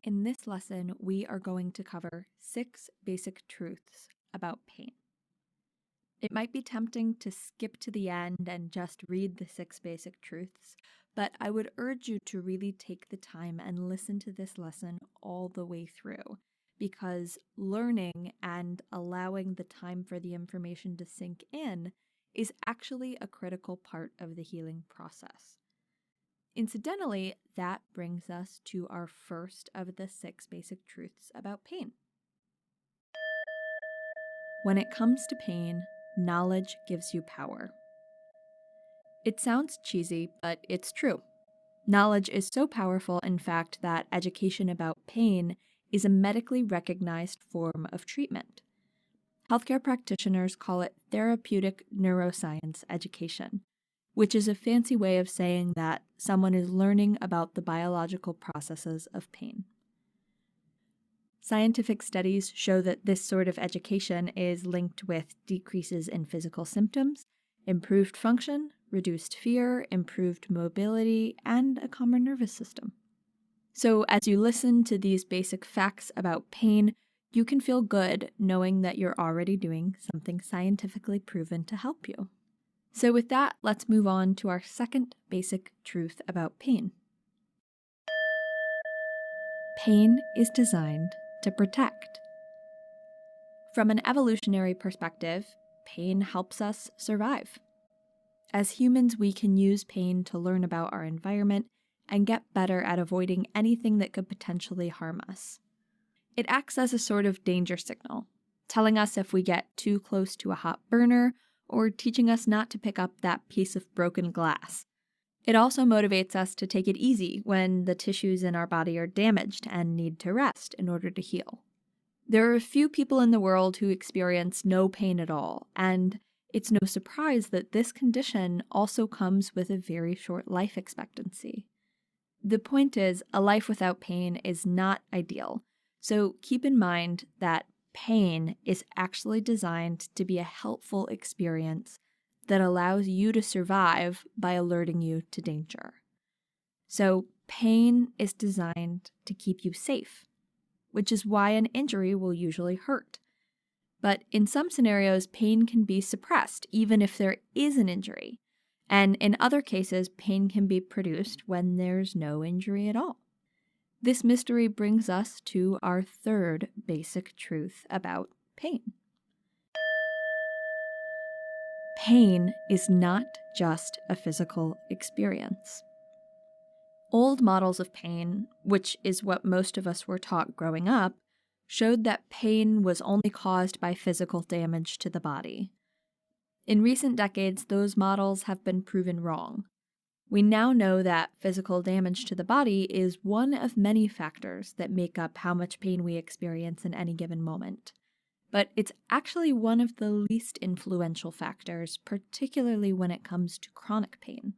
In this lesson, we are going to cover 6 basic truths about pain. It might be tempting to skip to the end and just read the 6 basic truths, but I would urge you to really take the time and listen to this lesson all the way through, because learning and allowing the time for the information to sink in is actually a critical part of the healing process. Incidentally, that brings us to our first of the 6 basic truths about pain. When it comes to pain, knowledge gives you power. It sounds cheesy, but it's true. Knowledge is so powerful, in fact, that education about pain is a medically recognized form of treatment. Healthcare practitioners call it therapeutic neuroscience education, which is a fancy way of saying that someone is learning about the biological processes of pain. Scientific studies show that this sort of education is linked with decreases in physical symptoms, improved function, reduced fear, improved mobility, and a calmer nervous system. So as you listen to these basic facts about pain, you can feel good knowing that you're already doing something scientifically proven to help you. So with that, let's move on to our second basic truth about pain. Pain is designed to protect. From an evolutionary perspective, pain helps us survive. As humans, we can use pain to learn about our environment and get better at avoiding anything that could potentially harm us. It acts as a sort of danger signal, telling us if we get too close to a hot burner or teaching us not to pick up that piece of broken glass. It also motivates us to take it easy when the tissues in our body are damaged and need to rest in order to heal. There are a few people in the world who experience no pain at all, and it's no surprise that this condition also comes with a very short life expectancy. The point is, a life without pain is not ideal, so keep in mind that pain is actually designed to be a helpful experience that allows you to survive by alerting you to danger. So pain is designed to keep you safe, which is why an injury will usually hurt. But in some scenarios, pain can be suppressed even if there is an injury. And in other cases, pain can be produced when there's no injury at all. This mystery brings us to our third basic truth about pain. Pain is not just a physical experience. Old models of pain, which is what most of us were taught growing up, showed that pain was only caused by physical damage to the body. In recent decades, those models have been proven wrong. We now know that physical damage to the body is one of many factors that make up how much pain we experience in any given moment. But it's actually one of the least influential factors, particularly when it comes to chronic pain.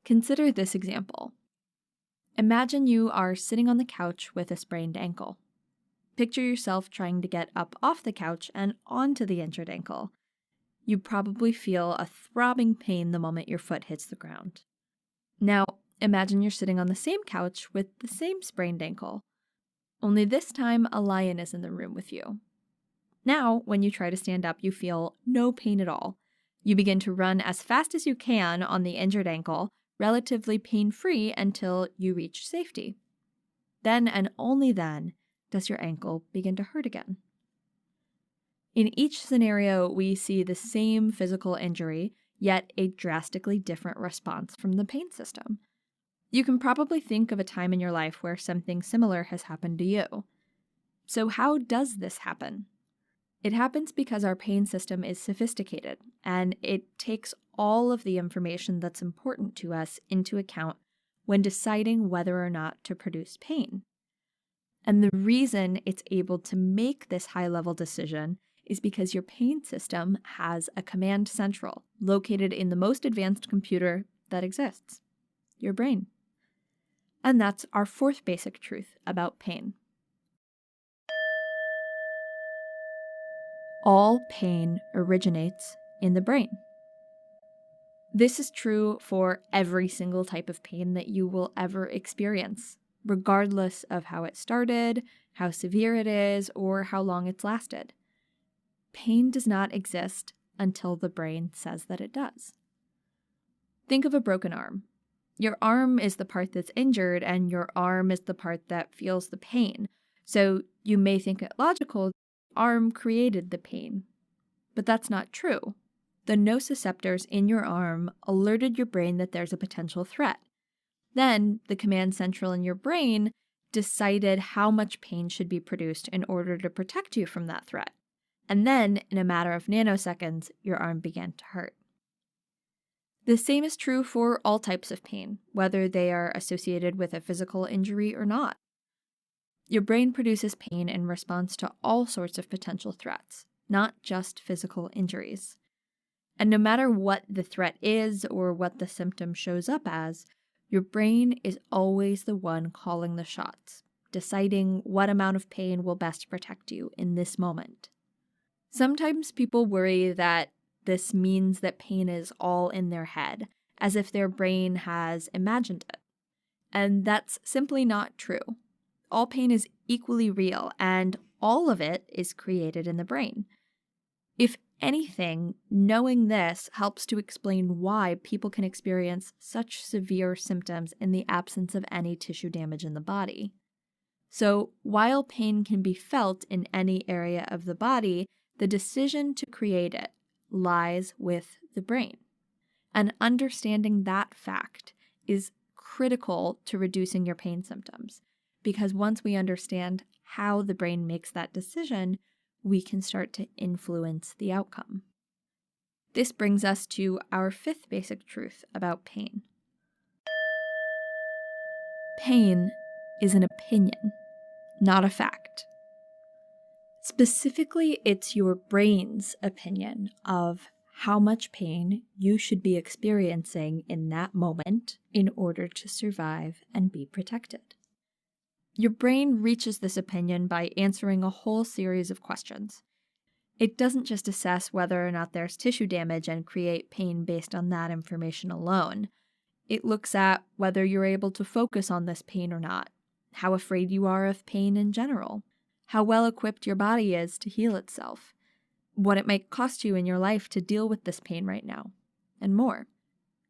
Consider this example. Imagine you are sitting on the couch with a sprained ankle. Picture yourself trying to get up off the couch and onto the injured ankle. You probably feel a throbbing pain the moment your foot hits the ground. Now, imagine you're sitting on the same couch with the same sprained ankle, only this time a lion is in the room with you. Now, when you try to stand up, you feel no pain at all. You begin to run as fast as you can on the injured ankle, relatively pain-free until you reach safety. Then and only then does your ankle begin to hurt again. In each scenario, we see the same physical injury, yet a drastically different response from the pain system. You can probably think of a time in your life where something similar has happened to you. So how does this happen? It happens because our pain system is sophisticated, and it takes all of the information that's important to us into account when deciding whether or not to produce pain. And the reason it's able to make this high-level decision is because your pain system has a command central located in the most advanced computer that exists, your brain. And that's our fourth basic truth about pain. All pain originates in the brain. This is true for every single type of pain that you will ever experience. regardless of how it started, how severe it is, or how long it's lasted. Pain does not exist until the brain says that it does. Think of a broken arm. Your arm is the part that's injured, and your arm is the part that feels the pain. So you may think it logical that the arm created the pain, but that's not true. The nociceptors in your arm alerted your brain that there's a potential threat. Then the command central in your brain decided how much pain should be produced in order to protect you from that threat. And then, in a matter of nanoseconds, your arm began to hurt. The same is true for all types of pain, whether they are associated with a physical injury or not. Your brain produces pain in response to all sorts of potential threats, not just physical injuries. And no matter what the threat is or what the symptom shows up as, your brain is always the one calling the shots, deciding what amount of pain will best protect you in this moment. Sometimes people worry that this means that pain is all in their head, as if their brain has imagined it. And that's simply not true. All pain is equally real, and all of it is created in the brain. If anything, knowing this helps to explain why people can experience such severe symptoms in the absence of any tissue damage in the body. So, while pain can be felt in any area of the body, the decision to create it lies with the brain. And understanding that fact is critical to reducing your pain symptoms, because once we understand how the brain makes that decision, we can start to influence the outcome. This brings us to our fifth basic truth about pain. Pain is an opinion, not a fact. Specifically, it's your brain's opinion of how much pain you should be experiencing in that moment in order to survive and be protected. Your brain reaches this opinion by answering a whole series of questions. It doesn't just assess whether or not there's tissue damage and create pain based on that information alone. It looks at whether you're able to focus on this pain or not, how afraid you are of pain in general, how well equipped your body is to heal itself, what it might cost you in your life to deal with this pain right now, and more.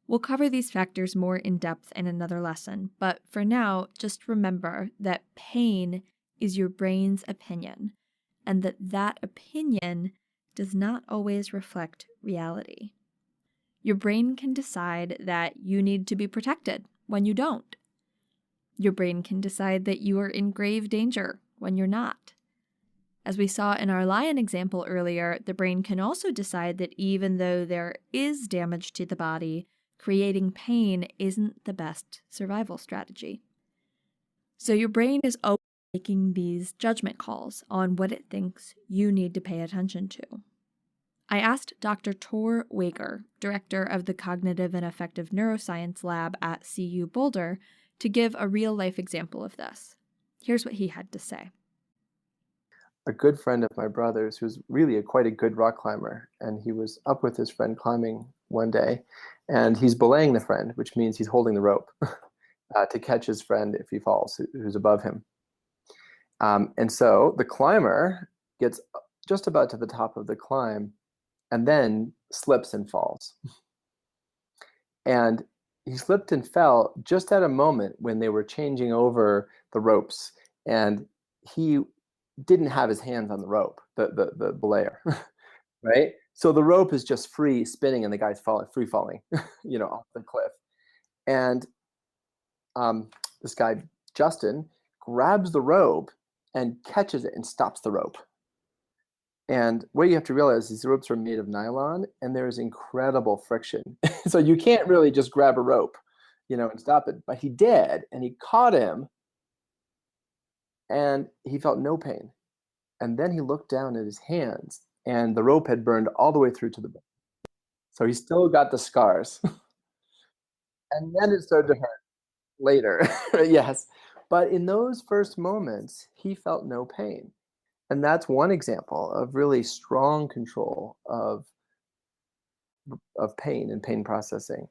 We'll cover these factors more in depth in another lesson, but for now, just remember that pain is your brain's opinion, and that opinion does not always reflect reality. Your brain can decide that you need to be protected when you don't. Your brain can decide that you are in grave danger when you're not. As we saw in our lion example earlier, the brain can also decide that even though there is damage to the body, creating pain isn't the best survival strategy. So your brain is always making these judgment calls on what it thinks you need to pay attention to. I asked Dr. Tor Wager, director of the Cognitive and Affective Neuroscience Lab at CU Boulder, to give a real-life example of this. Here's what he had to say. A good friend of my brother's, who's really quite a good rock climber, and he was up with his friend climbing one day, and he's belaying the friend, which means he's holding the rope to catch his friend if he falls, who's above him. And so the climber gets just about to the top of the climb and then slips and falls. And he slipped and fell just at a moment when they were changing over the ropes, and he didn't have his hands on the rope, the belayer, right? So the rope is just free spinning and the guy's free falling, off the cliff. And this guy, Justin, grabs the rope and catches it and stops the rope. And what you have to realize is these ropes are made of nylon and there's incredible friction. So you can't really just grab a rope, and stop it. But he did, and he caught him and he felt no pain. And then he looked down at his hands and the rope had burned all the way through to the bone. So he still got the scars. And then it started to hurt later. Yes. But in those first moments, he felt no pain. And that's one example of really strong control of pain and pain processing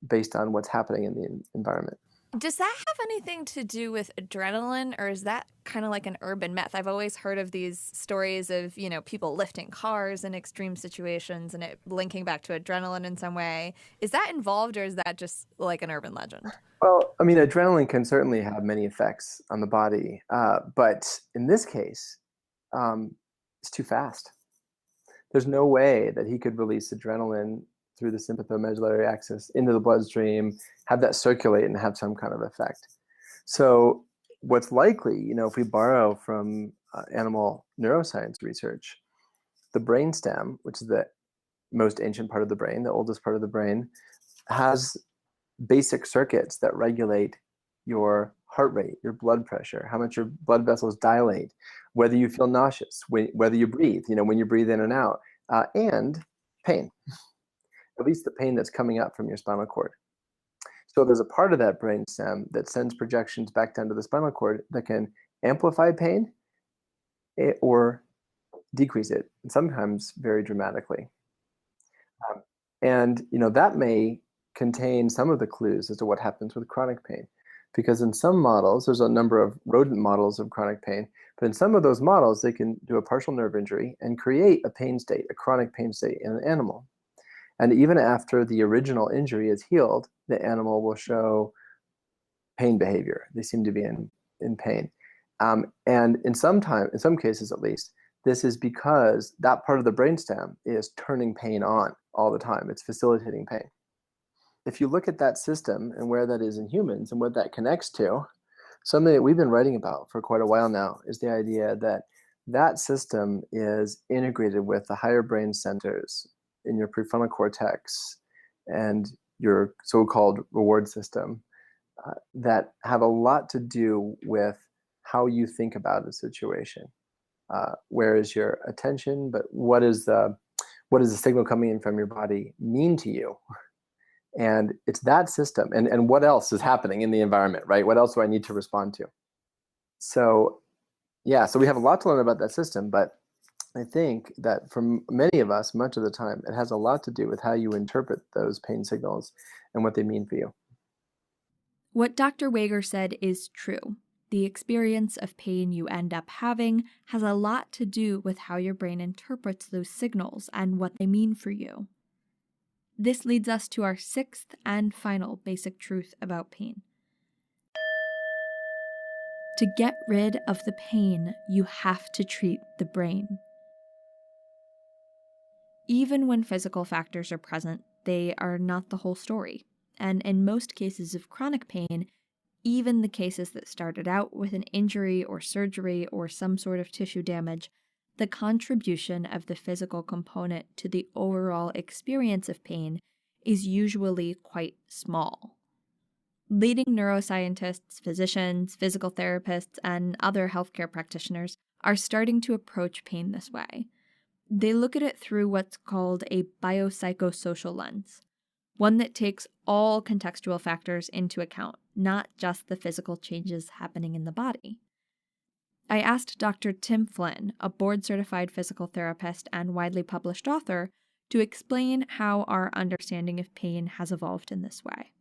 based on what's happening in the environment. Does that have anything to do with adrenaline, or is that kind of like an urban myth? I've always heard of these stories of, people lifting cars in extreme situations and it linking back to adrenaline in some way. Is that involved, or is that just like an urban legend? Well, I mean, adrenaline can certainly have many effects on the body, but in this case, um, it's too fast. There's no way that he could release adrenaline through the sympathomedullary axis into the bloodstream, have that circulate, and have some kind of effect. So, what's likely, if we borrow from animal neuroscience research, the brainstem, which is the most ancient part of the brain, the oldest part of the brain, has basic circuits that regulate your heart rate, your blood pressure, how much your blood vessels dilate, whether you feel nauseous, whether you breathe, when you breathe in and out, and pain, at least the pain that's coming up from your spinal cord. So there's a part of that brainstem that sends projections back down to the spinal cord that can amplify pain or decrease it, and sometimes very dramatically. And that may contain some of the clues as to what happens with chronic pain. Because in some models, there's a number of rodent models of chronic pain, but in some of those models, they can do a partial nerve injury and create a pain state, a chronic pain state in an animal. And even after the original injury is healed, the animal will show pain behavior. They seem to be in pain. And in some cases at least, this is because that part of the brainstem is turning pain on all the time. It's facilitating pain. If you look at that system and where that is in humans and what that connects to, something that we've been writing about for quite a while now is the idea that that system is integrated with the higher brain centers in your prefrontal cortex and your so-called reward system that have a lot to do with how you think about a situation. Where is your attention, but what does the signal coming in from your body mean to you? And it's that system. And what else is happening in the environment, right? What else do I need to respond to? So, yeah, so we have a lot to learn about that system, but I think that for many of us, much of the time, it has a lot to do with how you interpret those pain signals and what they mean for you. What Dr. Wager said is true. The experience of pain you end up having has a lot to do with how your brain interprets those signals and what they mean for you. This leads us to our sixth and final basic truth about pain. To get rid of the pain, you have to treat the brain. Even when physical factors are present, they are not the whole story. And in most cases of chronic pain, even the cases that started out with an injury or surgery or some sort of tissue damage, the contribution of the physical component to the overall experience of pain is usually quite small. Leading neuroscientists, physicians, physical therapists, and other healthcare practitioners are starting to approach pain this way. They look at it through what's called a biopsychosocial lens, one that takes all contextual factors into account, not just the physical changes happening in the body. I asked Dr. Tim Flynn, a board-certified physical therapist and widely published author, to explain how our understanding of pain has evolved in this way.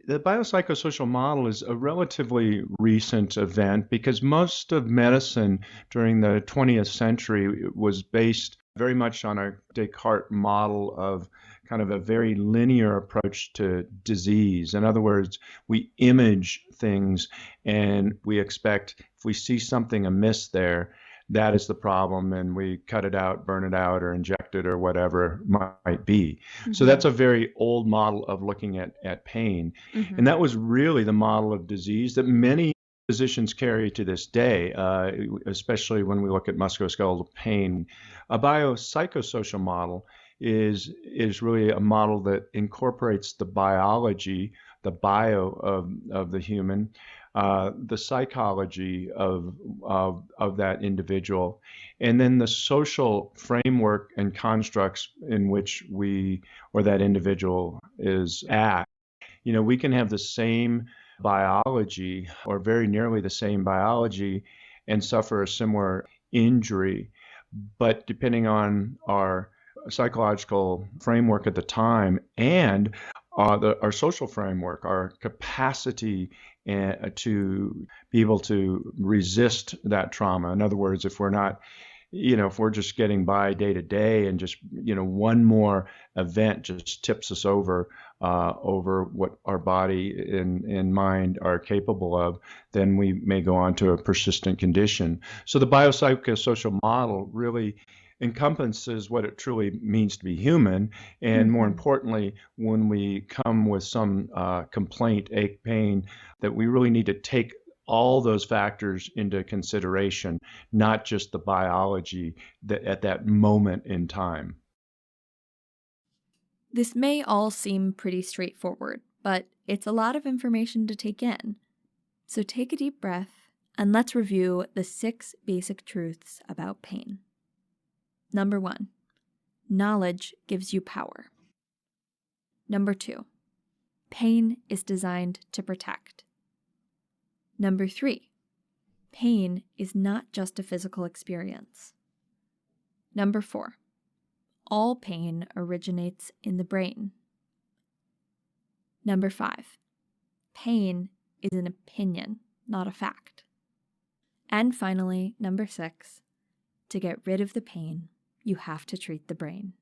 The biopsychosocial model is a relatively recent event because most of medicine during the 20th century was based very much on a Descartes model of kind of a very linear approach to disease. In other words, we image things and we expect if we see something amiss there, that is the problem, and we cut it out, burn it out, or inject it, or whatever might be. Mm-hmm. So that's a very old model of looking at pain. Mm-hmm. And that was really the model of disease that many physicians carry to this day, especially when we look at musculoskeletal pain. A biopsychosocial model is really a model that incorporates the biology, the bio of the human, the psychology of that individual, and then the social framework and constructs in which that individual is at. We can have the same biology or very nearly the same biology and suffer a similar injury, but depending on our psychological framework at the time and our social framework, our capacity to be able to resist that trauma. In other words, if we're not, if we're just getting by day to day and just, one more event just tips us over what our body and mind are capable of, then we may go on to a persistent condition. So the biopsychosocial model really encompasses what it truly means to be human. And more importantly, when we come with some complaint, ache, pain, that we really need to take all those factors into consideration, not just the biology that at that moment in time. This may all seem pretty straightforward, but it's a lot of information to take in. So take a deep breath and let's review the 6 basic truths about pain. Number 1, knowledge gives you power. Number 2, pain is designed to protect. Number 3, pain is not just a physical experience. Number 4, all pain originates in the brain. Number 5, pain is an opinion, not a fact. And finally, number 6, to get rid of the pain, you have to treat the brain.